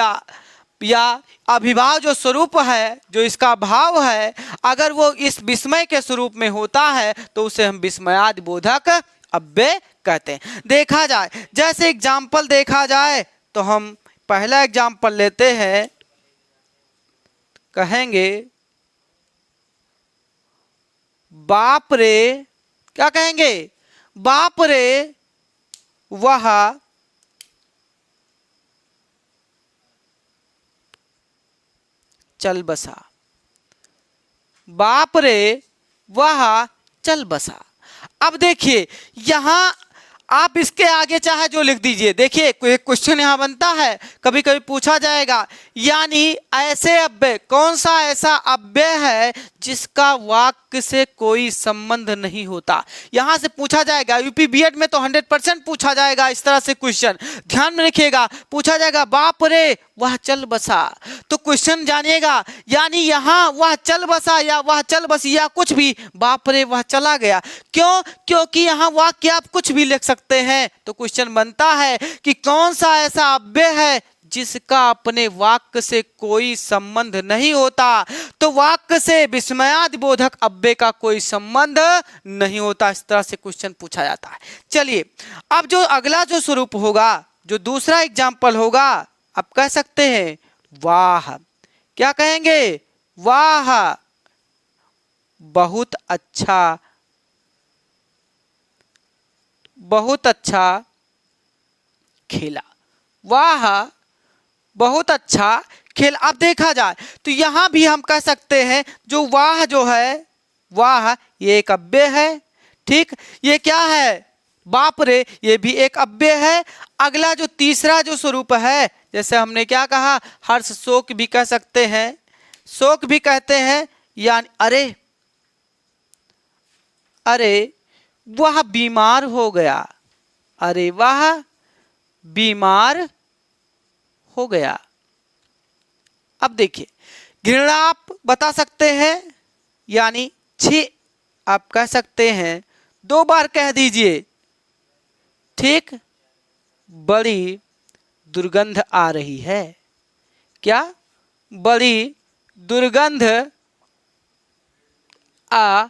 या अभिभाव जो स्वरूप है, जो इसका भाव है, अगर वो इस विस्मय के स्वरूप में होता है तो उसे हम विस्मयादि बोधक अव्यय कहते हैं। देखा जाए, जैसे एग्जाम्पल देखा जाए तो हम पहला एग्जाम्पल लेते हैं, कहेंगे बाप रे, क्या कहेंगे, बाप रे वह चल बसा, बाप रे वह चल बसा। अब देखिए यहां आप इसके आगे चाहे जो लिख दीजिए। देखिए एक क्वेश्चन यहां बनता है, कभी कभी पूछा जाएगा, यानी ऐसे अव्यय, कौन सा ऐसा अव्यय है जिसका वाक्य से कोई संबंध नहीं होता। यहां से पूछा जाएगा, यूपी बीएड में तो 100% पूछा जाएगा इस तरह से क्वेश्चन, ध्यान में रखिएगा। पूछा जाएगा बाप रे वह चल बसा, तो क्वेश्चन जानिएगा, यानी यहां वह चल बसा या वह चल बसी या कुछ भी, बाप रे वह चला गया। क्यों? क्योंकि यहां वाक्य आप कुछ भी लिख सकते हैं। तो क्वेश्चन बनता है कि कौन सा ऐसा अव्यय है जिसका अपने वाक्य से कोई संबंध नहीं होता। तो वाक्य से विस्मयादि बोधक अव्यय का कोई संबंध नहीं होता। इस तरह से क्वेश्चन पूछा जाता है। चलिए अब जो अगला जो स्वरूप होगा, जो दूसरा एग्जाम्पल होगा, आप कह सकते हैं वाह। क्या कहेंगे? वाह बहुत अच्छा, बहुत अच्छा खेला, वाह बहुत अच्छा खेल। अब देखा जाए तो यहां भी हम कह सकते हैं जो वाह जो है, वाह ये एक अव्यय है, ठीक। ये क्या है? बाप रे, ये भी एक अव्यय है। अगला जो तीसरा जो स्वरूप है, जैसे हमने क्या कहा, हर्ष शोक भी कह सकते हैं, शोक भी कहते हैं, यानी अरे अरे वह बीमार हो गया, अरे वह बीमार हो गया। अब देखिए घृणा आप बता सकते हैं, यानी छी आप कह सकते हैं, 2 बार कह दीजिए, ठीक। बड़ी दुर्गंध आ रही है, क्या? बड़ी दुर्गंध आ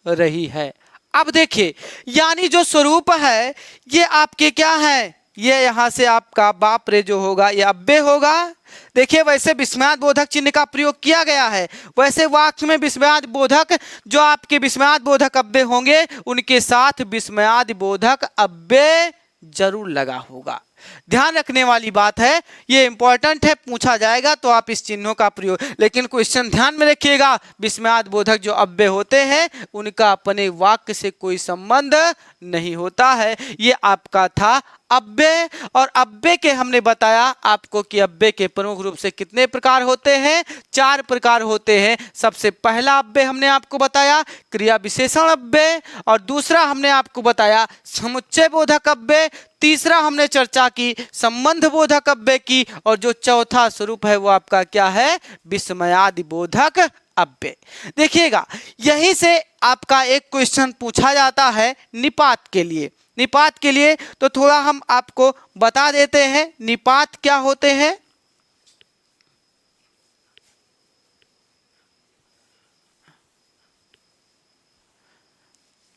रही है। अब देखिए यानी जो स्वरूप है ये आपके क्या है, ये यहां से आपका बाप रे जो होगा ये अव्यय होगा। देखिए वैसे विस्मयादि बोधक चिन्ह का प्रयोग किया गया है, वैसे वाक्य में विस्मयादि बोधक जो आपके विस्मयादि बोधक अव्यय होंगे उनके साथ विस्मयादि बोधक अव्यय जरूर लगा होगा। ध्यान रखने वाली बात है, ये इंपॉर्टेंट है, पूछा जाएगा तो आप इस चिन्हों का प्रयोग, लेकिन क्वेश्चन ध्यान में रखिएगा, विस्मयादि बोधक जो अव्यय होते हैं उनका अपने वाक्य से कोई संबंध नहीं होता है। ये आपका था अव्यय। और अव्यय के हमने बताया आपको कि अव्यय के प्रमुख रूप से कितने प्रकार होते हैं, 4 प्रकार होते हैं। सबसे पहला अव्यय हमने आपको बताया क्रिया विशेषण अव्यय, और दूसरा हमने आपको बताया समुच्चय बोधक अव्यय, तीसरा हमने चर्चा की संबंध बोधक अव्यय की, और जो चौथा स्वरूप है वो आपका क्या है, विस्मयादि बोधक अव्यय। देखिएगा यहीं से आपका एक क्वेश्चन पूछा जाता है निपात के लिए। निपात के लिए तो थोड़ा हम आपको बता देते हैं निपात क्या होते हैं।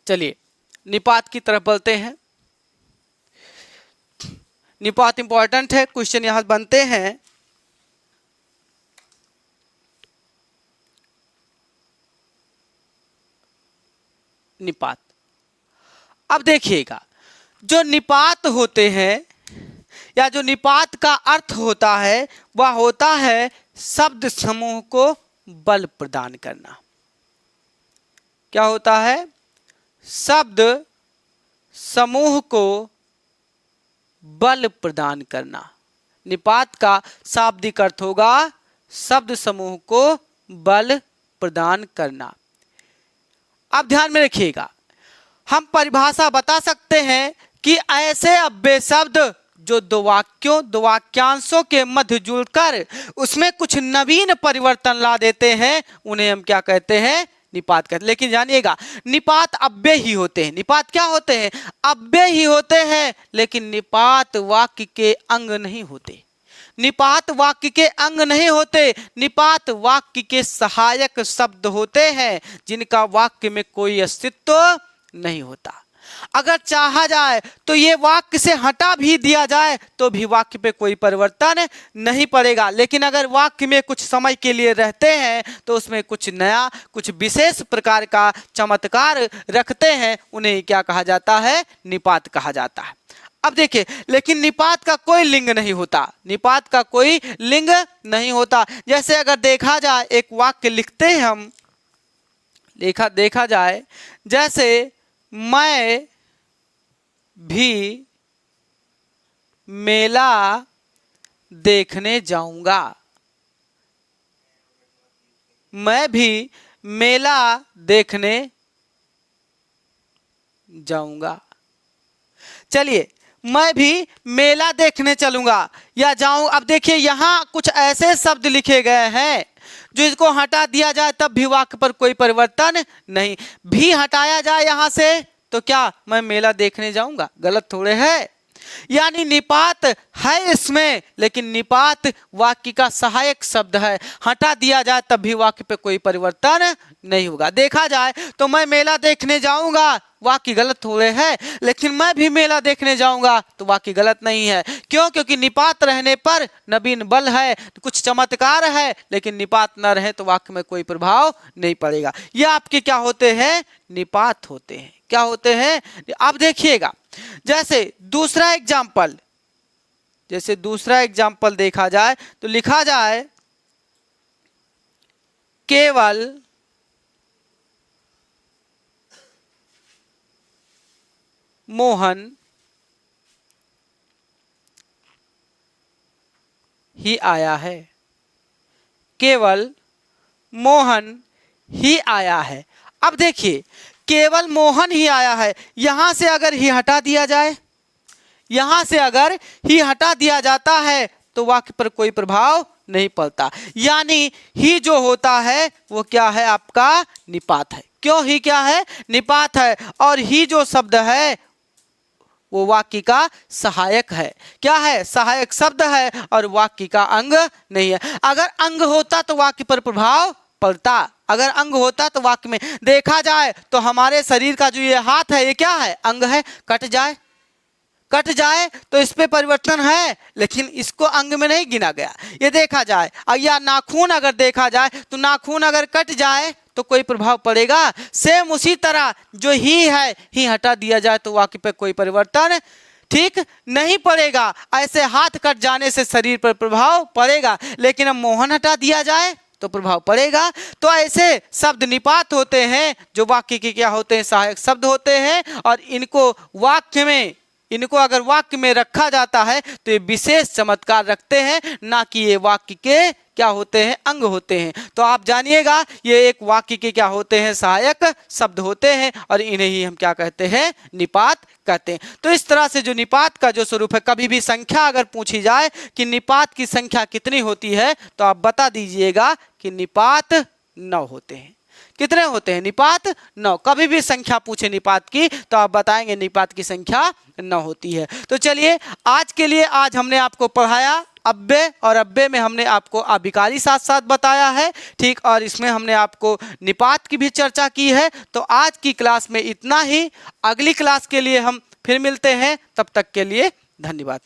चलिए निपात की तरफ बढ़ते हैं। निपात इंपॉर्टेंट है, क्वेश्चन यहां बनते हैं। निपात, अब देखिएगा जो निपात होते हैं या जो निपात का अर्थ होता है वह होता है शब्द समूह को बल प्रदान करना। क्या होता है? शब्द समूह को बल प्रदान करना। निपात का शाब्दिक अर्थ होगा शब्द समूह को बल प्रदान करना। आप ध्यान में रखिएगा, हम परिभाषा बता सकते हैं कि ऐसे अव्यय शब्द जो दो वाक्यांशों के मध्य जुड़कर उसमें कुछ नवीन परिवर्तन ला देते हैं, उन्हें हम क्या कहते हैं? निपात कहते हैं। लेकिन जानिएगा, निपात अव्यय ही होते हैं। निपात क्या होते हैं? अव्यय ही होते हैं, लेकिन निपात वाक्य के अंग नहीं होते। निपात वाक्य के अंग नहीं होते, निपात वाक्य के सहायक शब्द होते हैं जिनका वाक्य में कोई अस्तित्व नहीं होता। अगर चाहा जाए तो ये वाक्य से हटा भी दिया जाए तो भी वाक्य पे कोई परिवर्तन नहीं पड़ेगा, लेकिन अगर वाक्य में कुछ समय के लिए रहते हैं तो उसमें कुछ नया, कुछ विशेष प्रकार का चमत्कार रखते हैं, उन्हें क्या कहा जाता है? निपात कहा जाता है। अब देखिए, लेकिन निपात का कोई लिंग नहीं होता। निपात का कोई लिंग नहीं होता। जैसे अगर देखा जाए, एक वाक्य लिखते हैं हम, देखा जाए, जैसे मैं भी मेला देखने जाऊंगा। मैं भी मेला देखने जाऊंगा। चलिए, मैं भी मेला देखने चलूंगा या जाऊं। अब देखिए, यहां कुछ ऐसे शब्द लिखे गए हैं जो इसको हटा दिया जाए तब भी वाक्य पर कोई परिवर्तन नहीं। भी हटाया जाए यहां से तो क्या मैं मेला देखने जाऊंगा? गलत थोड़े है। यानी निपात है इसमें, लेकिन निपात वाक्य का सहायक शब्द है। हटा दिया जाए तब भी वाक्य पे कोई परिवर्तन नहीं होगा। देखा जाए तो मैं मेला देखने जाऊंगा, वाक्य गलत थोड़े है, लेकिन मैं भी मेला देखने जाऊंगा तो वाक्य गलत नहीं है। क्यों? क्योंकि निपात रहने पर नवीन बल है, तो कुछ चमत्कार है, लेकिन निपात न रहे तो वाक्य में कोई प्रभाव नहीं पड़ेगा। ये आपके क्या होते हैं? निपात होते हैं। क्या होते हैं? आप देखिएगा, जैसे दूसरा एग्जाम्पल देखा जाए तो लिखा जाए, केवल मोहन ही आया है। केवल मोहन ही आया है। अब देखिए, केवल मोहन ही आया है, यहां से अगर ही हटा दिया जाए, यहां से अगर ही हटा दिया जाता है तो वाक्य पर कोई प्रभाव नहीं पड़ता। यानी ही जो होता है वो क्या है? आपका निपात है। क्यों? ही क्या है? निपात है। और ही जो शब्द है वो वाक्य का सहायक है। क्या है? सहायक शब्द है और वाक्य का अंग नहीं है। अगर अंग होता तो वाक्य पर प्रभाव पड़ता। अगर अंग होता तो वाक्य में, देखा जाए तो हमारे शरीर का जो ये हाथ है ये क्या है? अंग है। कट जाए तो इस पे परिवर्तन है, लेकिन इसको अंग में नहीं गिना गया। ये देखा जाए, या नाखून अगर देखा जाए तो नाखून अगर कट जाए तो कोई प्रभाव पड़ेगा। सेम उसी तरह जो ही है, ही हटा दिया जाए तो वाक्य पे कोई परिवर्तन ठीक नहीं पड़ेगा। ऐसे हाथ कट जाने से शरीर पर प्रभाव पड़ेगा, लेकिन अब मोहन हटा दिया जाए तो प्रभाव पड़ेगा। तो ऐसे शब्द निपात होते हैं जो वाक्य के क्या होते हैं? सहायक शब्द होते हैं, और इनको अगर वाक्य में रखा जाता है तो ये विशेष चमत्कार रखते हैं, ना कि ये वाक्य के क्या होते हैं? अंग होते हैं। तो आप जानिएगा, ये एक वाक्य के क्या होते हैं? सहायक शब्द होते हैं, और इन्हें ही हम क्या कहते हैं? निपात कहते हैं। तो इस तरह से जो निपात का जो स्वरूप है, कभी भी संख्या अगर पूछी जाए कि निपात की संख्या कितनी होती है तो आप बता दीजिएगा कि निपात 9 होते हैं। कितने होते हैं? निपात 9। कभी भी संख्या पूछे निपात की तो आप बताएंगे निपात की संख्या 9 होती है। तो चलिए, आज के लिए आज हमने आपको पढ़ाया अव्यय, और अव्यय में हमने आपको अभिकारी साथ साथ बताया है, ठीक, और इसमें हमने आपको निपात की भी चर्चा की है। तो आज की क्लास में इतना ही। अगली क्लास के लिए हम फिर मिलते हैं, तब तक के लिए धन्यवाद।